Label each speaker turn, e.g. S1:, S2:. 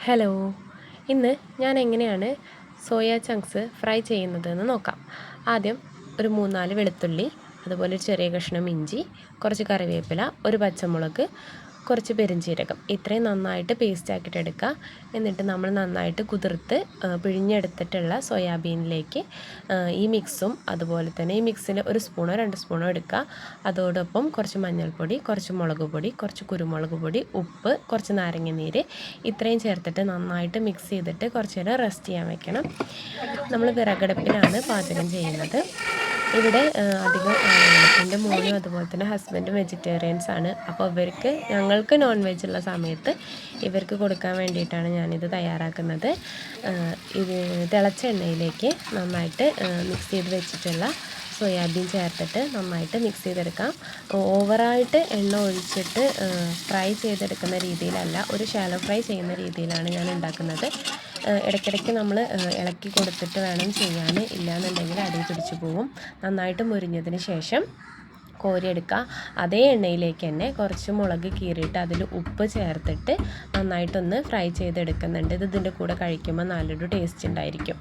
S1: Hello, ഇന്ന് ഞാൻ എങ്ങനെയാണ് സോയ ചങ്ക്സ് ഫ്രൈ ചെയ്യുന്നതെന്ന് നോക്കാം. ആദ്യം ഒരു 3-4 വെളുത്തുള്ളി, അതുപോലെ ഒരു ചെറിയ കഷ്ണം ഇഞ്ചി, കുറച്ച് കറിവേപ്പില, ഒരു പച്ചമുളക്, കുറച്ച് പെരുംജീരകം ഇത്രയും നന്നായിട്ട് പേസ്റ്റ് ആക്കിയിട്ട് എടുക്കുക. എന്നിട്ട് നമ്മൾ നന്നായിട്ട് കുതിർത്ത് പിഴിഞ്ഞെടുത്തിട്ടുള്ള സോയാബീനിലേക്ക് ഈ മിക്സും അതുപോലെ തന്നെ ഈ മിക്സിൽ 1 സ്പൂണോ 2 സ്പൂണോ എടുക്കുക. അതോടൊപ്പം കുറച്ച് മഞ്ഞൾപ്പൊടി, കുറച്ച് മുളക് പൊടി, കുറച്ച് കുരുമുളക് പൊടി, ഉപ്പ്, കുറച്ച് നാരങ്ങനീര് ഇത്രയും ചേർത്തിട്ട് നന്നായിട്ട് മിക്സ് ചെയ്തിട്ട് കുറച്ച് നേരം റെസ്റ്റ് ചെയ്യാൻ വെക്കണം. നമ്മൾ വിറകടുപ്പിലാണ് പാചകം ചെയ്യുന്നത്. ഇവിടെ അധികം എൻ്റെ മോനും അതുപോലെ തന്നെ ഹസ്ബൻഡും വെജിറ്റേറിയൻസ് ആണ്. അപ്പോൾ ഞങ്ങൾക്ക് നോൺ വെജ് ഉള്ള സമയത്ത് ഇവർക്ക് കൊടുക്കാൻ വേണ്ടിയിട്ടാണ് ഞാനിത് തയ്യാറാക്കുന്നത്. ഇത് തിളച്ച എണ്ണയിലേക്ക് നന്നായിട്ട് മിക്സ് ചെയ്ത് വെച്ചിട്ടുള്ള സോയാബീൻ ചേർത്തിട്ട് നന്നായിട്ട് മിക്സ് ചെയ്തെടുക്കാം. ഓവറായിട്ട് എണ്ണ ഒഴിച്ചിട്ട് ഫ്രൈ ചെയ്തെടുക്കുന്ന രീതിയിലല്ല, ഒരു ഷാലോ ഫ്രൈ ചെയ്യുന്ന രീതിയിലാണ് ഞാൻ ഉണ്ടാക്കുന്നത്. ഇടയ്ക്കിടയ്ക്ക് നമ്മൾ ഇളക്കി കൊടുത്തിട്ട് വേണം ചെയ്യാൻ, ഇല്ലയെന്നുണ്ടെങ്കിൽ അടി പിടിച്ച് പോവും. നന്നായിട്ട് മുരിഞ്ഞതിന് ശേഷം കോരിയെടുക്കുക. അതേ എണ്ണയിലേക്ക് തന്നെ കുറച്ച് മുളക് കീറിയിട്ട് അതിൽ ഉപ്പ് ചേർത്തിട്ട് നന്നായിട്ടൊന്ന് ഫ്രൈ ചെയ്തെടുക്കുന്നുണ്ട്. ഇതിൻ്റെ കൂടെ കഴിക്കുമ്പോൾ നല്ലൊരു ടേസ്റ്റ് ഉണ്ടായിരിക്കും.